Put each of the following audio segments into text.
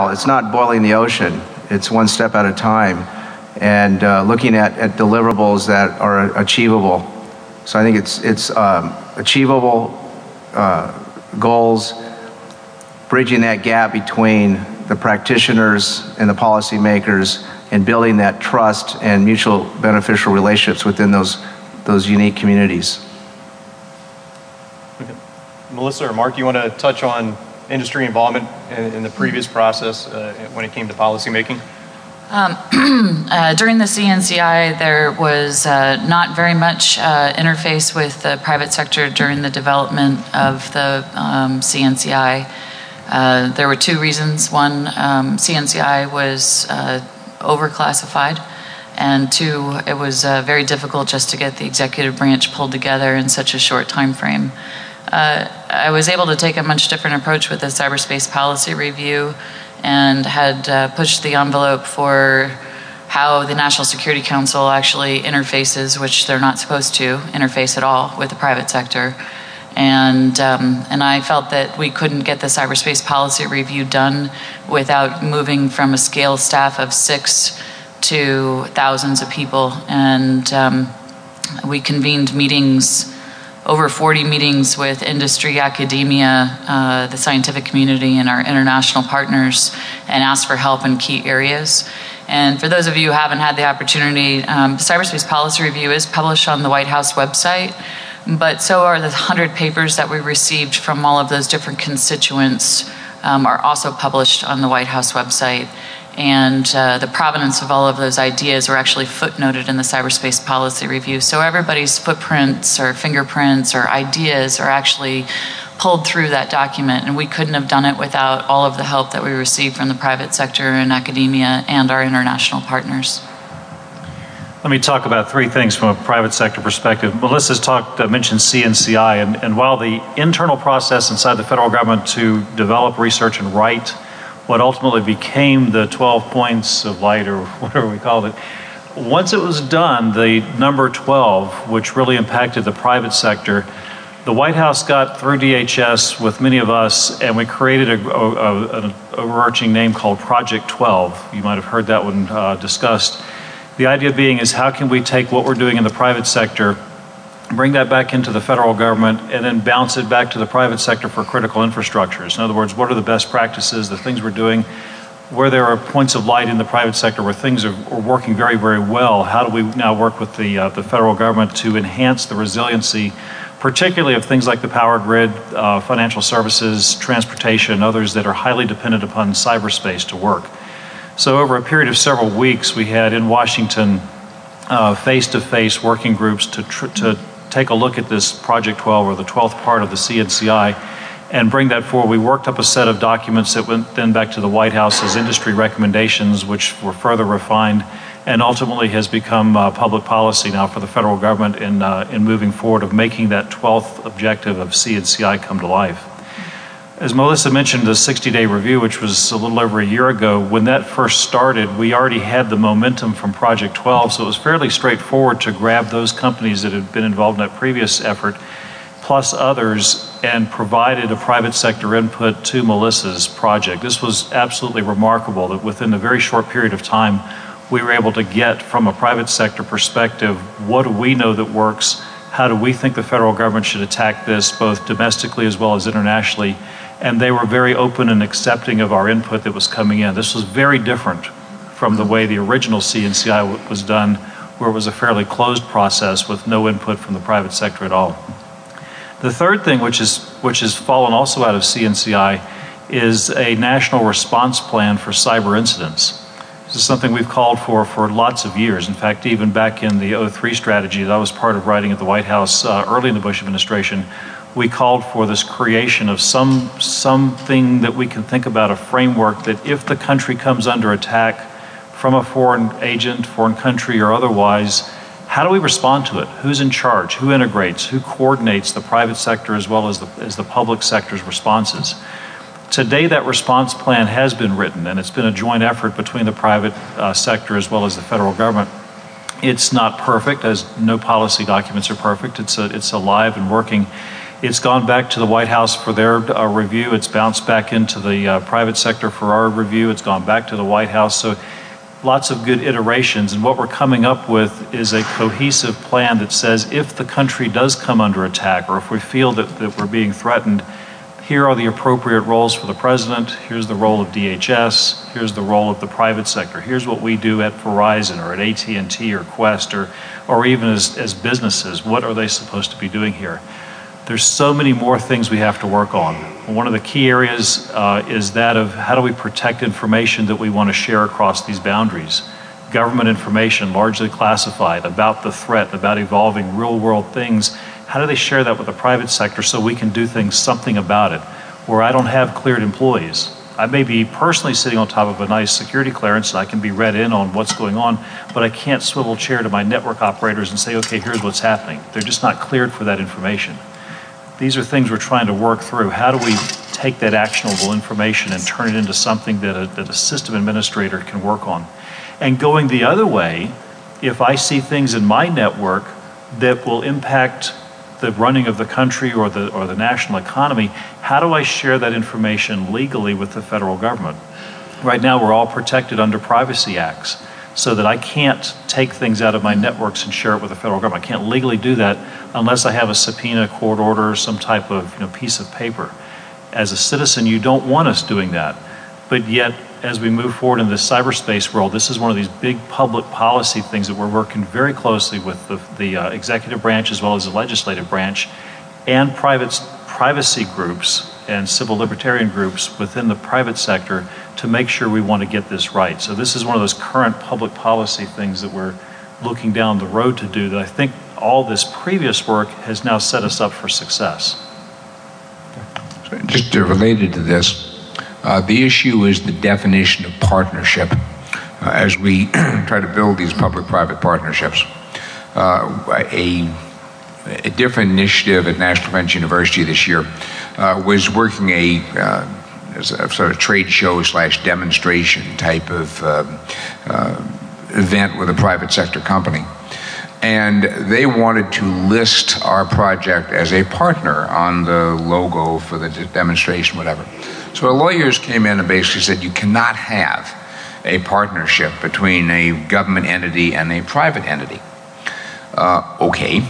It's not boiling the ocean. It's one step at a time, and looking at deliverables that are achievable. So I think it's achievable goals, bridging that gap between the practitioners and the policymakers, and building that trust and mutual beneficial relationships within those unique communities. Okay. Melissa or Mark, you want to touch on industry involvement in the previous process when it came to policymaking? During the CNCI, there was not very much interface with the private sector during the development of the CNCI. There were two reasons. One, CNCI was overclassified, and two, it was very difficult just to get the executive branch pulled together in such a short time frame. I was able to take a much different approach with the cyberspace policy review, and had pushed the envelope for how the National Security Council actually interfaces, which they're not supposed to interface at all with the private sector. And I felt that we couldn't get the cyberspace policy review done without moving from a scale staff of 6 to thousands of people. And we convened meetings, over 40 meetings with industry, academia, the scientific community, and our international partners, and asked for help in key areas. And for those of you who haven't had the opportunity, the cyberspace policy review is published on the White House website, but so are the 100 papers that we received from all of those different constituents are also published on the White House website. And the provenance of all of those ideas were actually footnoted in the cyberspace policy review. So everybody's footprints or fingerprints or ideas are actually pulled through that document, and we couldn't have done it without all of the help that we received from the private sector and academia and our international partners. Let me talk about three things from a private sector perspective. Melissa's mentioned CNCI, and while the internal process inside the federal government to develop, research, and write what ultimately became the 12 points of light, or whatever we called it, once it was done, the number 12, which really impacted the private sector, the White House got through DHS with many of us, and we created an overarching name called Project 12. You might have heard that one discussed. The idea being is, how can we take what we're doing in the private sector, bring that back into the federal government, and then bounce it back to the private sector for critical infrastructures. In other words, what are the best practices, the things we're doing, where there are points of light in the private sector where things are working very, very well. How do we now work with the federal government to enhance the resiliency, particularly of things like the power grid, financial services, transportation, and others that are highly dependent upon cyberspace to work. So over a period of several weeks, we had in Washington face-to-face working groups to take a look at this Project 12, or the 12th part of the CNCI, and bring that forward. We worked up a set of documents that went then back to the White House as industry recommendations, which were further refined, and ultimately has become public policy now for the federal government in moving forward of making that 12th objective of CNCI come to life. As Melissa mentioned, the 60-day review, which was a little over a year ago, when that first started, we already had the momentum from Project 12, so it was fairly straightforward to grab those companies that had been involved in that previous effort, plus others, and provided a private sector input to Melissa's project. This was absolutely remarkable that within a very short period of time, we were able to get from a private sector perspective, what do we know that works? How do we think the federal government should attack this, both domestically as well as internationally? And they were very open and accepting of our input that was coming in. This was very different from the way the original CNCI was done, where it was a fairly closed process with no input from the private sector at all. The third thing, which has fallen also out of CNCI, is a national response plan for cyber incidents. This is something we've called for lots of years. In fact, even back in the 03 strategy that I was part of writing at the White House early in the Bush administration, we called for this creation of something that we can think about, a framework that if the country comes under attack from a foreign agent, foreign country, or otherwise, how do we respond to it? Who's in charge? Who integrates? Who coordinates the private sector as well as the public sector's responses? Today, that response plan has been written, and it's been a joint effort between the private sector as well as the federal government. It's not perfect, as no policy documents are perfect. It's alive and working. It's gone back to the White House for their review. It's bounced back into the private sector for our review. It's gone back to the White House. So lots of good iterations. And what we're coming up with is a cohesive plan that says if the country does come under attack, or if we feel that we're being threatened, here are the appropriate roles for the president. Here's the role of DHS. Here's the role of the private sector. Here's what we do at Verizon or at AT&T or Quest or even as businesses. What are they supposed to be doing here? There's so many more things we have to work on. One of the key areas is that of how do we protect information that we want to share across these boundaries. Government information, largely classified, about the threat, about evolving real-world things. How do they share that with the private sector so we can do something about it? Where I don't have cleared employees. I may be personally sitting on top of a nice security clearance and I can be read in on what's going on, but I can't swivel chair to my network operators and say, okay, here's what's happening. They're just not cleared for that information. These are things we're trying to work through. How do we take that actionable information and turn it into something that a system administrator can work on? And going the other way, if I see things in my network that will impact the running of the country or the national economy, how do I share that information legally with the federal government? Right now, we're all protected under privacy acts, so that I can't take things out of my networks and share it with the federal government. I can't legally do that unless I have a subpoena, court order, or some type of piece of paper. As a citizen, you don't want us doing that. But yet, as we move forward in the cyberspace world, this is one of these big public policy things that we're working very closely with the executive branch as well as the legislative branch and privacy groups and civil libertarian groups within the private sector to make sure we want to get this right. So this is one of those current public policy things that we're looking down the road to do that I think all this previous work has now set us up for success. Just related to this, the issue is the definition of partnership as we try to build these public-private partnerships. A different initiative at National Defense University this year was working as a sort of trade show / demonstration type of event with a private sector company. And they wanted to list our project as a partner on the logo for the demonstration, whatever. So the lawyers came in and basically said you cannot have a partnership between a government entity and a private entity. Okay,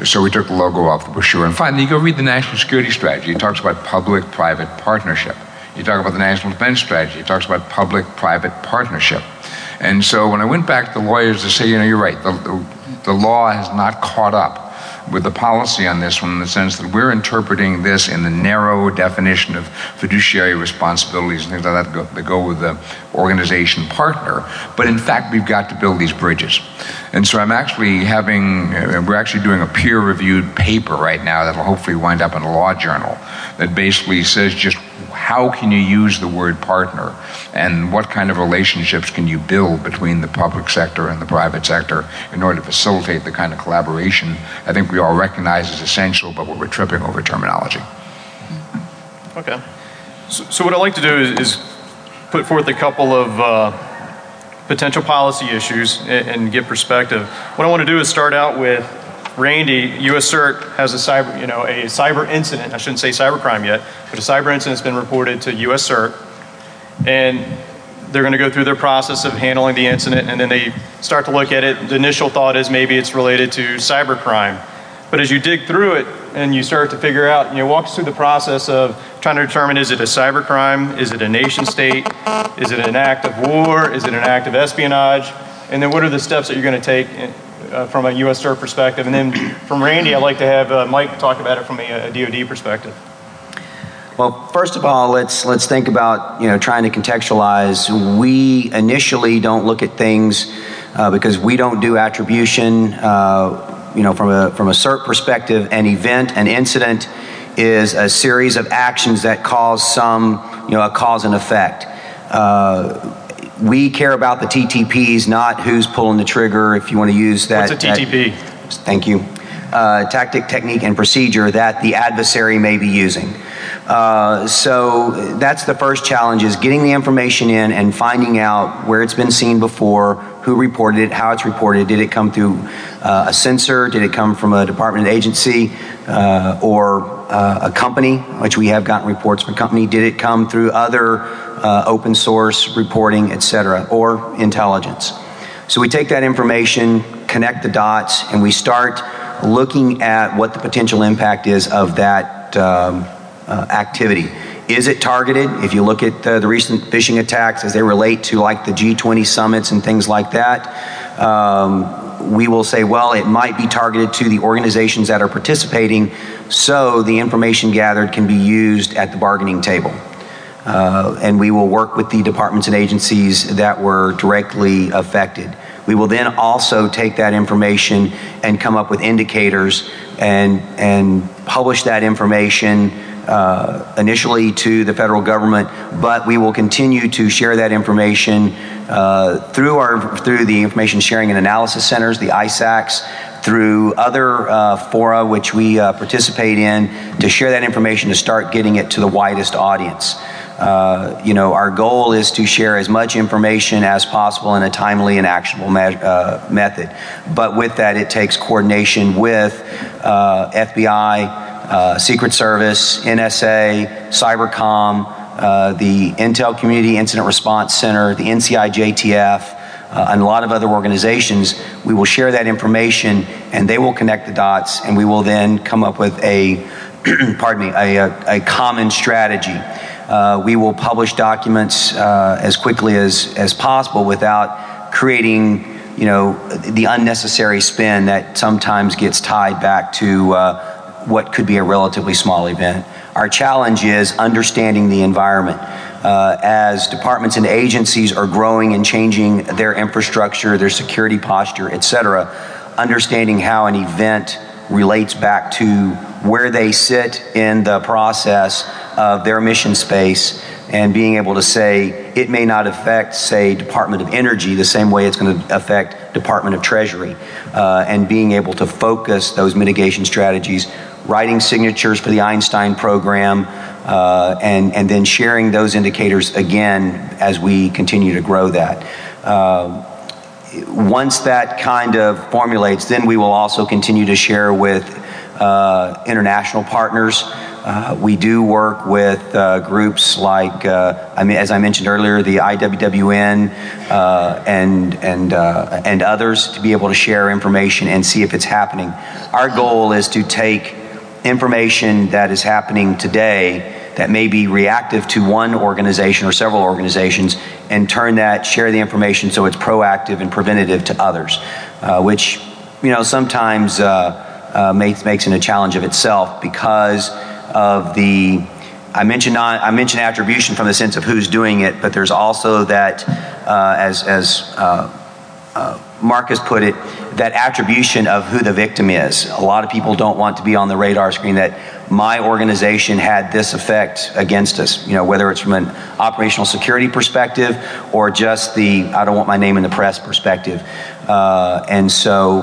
so we took the logo off the brochure, and finally you go read the National Security Strategy. It talks about public-private partnership. You talk about the National Defense Strategy. It talks about public-private partnership. And so when I went back to the lawyers to say, you're right, the law has not caught up with the policy on this one in the sense that we're interpreting this in the narrow definition of fiduciary responsibilities and things like that that go with the organization partner. But in fact, we've got to build these bridges. And so we're actually doing a peer-reviewed paper right now that'll hopefully wind up in a law journal that basically says just how can you use the word partner and what kind of relationships can you build between the public sector and the private sector in order to facilitate the kind of collaboration I think we all recognize is essential, but we're tripping over terminology. Okay. So what I'd like to do is put forth a couple of potential policy issues and get perspective. What I want to do is start out with Randy. US CERT has a cyber incident. I shouldn't say cybercrime yet, but a cyber incident has been reported to US CERT, and they're going to go through their process of handling the incident, and then they start to look at it. The initial thought is maybe it's related to cybercrime, but as you dig through it and you start to figure out, walk us through the process of trying to determine, is it a cybercrime? Is it a nation state? Is it an act of war? Is it an act of espionage? And then what are the steps that you're going to take from a US CERT perspective? And then from Randy, I'd like to have Mike talk about it from a DoD perspective. Well, first of all, let's think about trying to contextualize. We initially don't look at things because we don't do attribution. From a CERT perspective, an event, an incident, is a series of actions that cause a cause and effect. We care about the TTPs, not who's pulling the trigger. If you want to use that. What's a TTP? Thank you. Tactic, technique, and procedure that the adversary may be using. So that's the first challenge, is getting the information in and finding out where it's been seen before, who reported it, how it's reported. Did it come through a censor? Did it come from a department agency? Or a company, which we have gotten reports from a company? Did it come through other open source reporting, et cetera, or intelligence? So we take that information, connect the dots, and we start looking at what the potential impact is of that activity. Is it targeted? If you look at the recent phishing attacks as they relate to like the G20 summits and things like that, we will say, well, it might be targeted to the organizations that are participating, so the information gathered can be used at the bargaining table. And we will work with the departments and agencies that were directly affected. We will then also take that information and come up with indicators and publish that information initially to the federal government, but we will continue to share that information through the Information Sharing and Analysis Centers, the ISACs, through other fora which we participate in, to share that information to start getting it to the widest audience. Our goal is to share as much information as possible in a timely and actionable method. But with that, it takes coordination with FBI, Secret Service, NSA, Cybercom, the Intel Community Incident Response Center, the NCI-JTF, and a lot of other organizations. We will share that information, and they will connect the dots, and we will then come up with a common strategy. We will publish documents as quickly as possible without creating, the unnecessary spin that sometimes gets tied back to what could be a relatively small event. Our challenge is understanding the environment. As departments and agencies are growing and changing their infrastructure, their security posture, et cetera, understanding how an event relates back to where they sit in the process of their mission space, and being able to say it may not affect, say, Department of Energy the same way it's going to affect Department of Treasury, and being able to focus those mitigation strategies, writing signatures for the Einstein program, and then sharing those indicators again as we continue to grow that. Once that kind of formulates, then we will also continue to share with international partners. We do work with groups like, as I mentioned earlier, the IWWN and others, to be able to share information and see if it's happening. Our goal is to take information that is happening today that may be reactive to one organization or several organizations, and share the information so it's proactive and preventative to others, which sometimes makes it a challenge of itself because of I mentioned attribution from the sense of who's doing it, but there's also that, as Marcus put it, that attribution of who the victim is. A lot of people don't want to be on the radar screen that my organization had this effect against us, whether it's from an operational security perspective or just I don't want my name in the press perspective. And so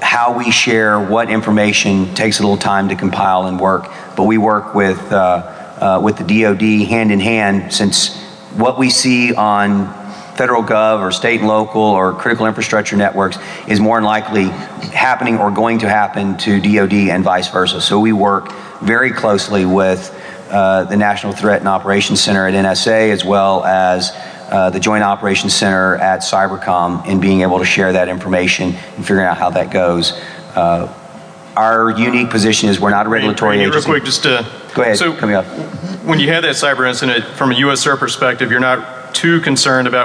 how we share what information takes a little time to compile and work, but we work with the DoD hand in hand, since what we see on federal gov or state and local or critical infrastructure networks is more than likely happening or going to happen to DoD and vice versa. So we work very closely with the National Threat and Operations Center at NSA, as well as the Joint Operations Center at Cybercom, in being able to share that information and figuring out how that goes. Our unique position is we're not a regulatory agency. Real quick, just to... Go ahead, so coming up. When you had that cyber incident, from a USR perspective, you're not too concerned about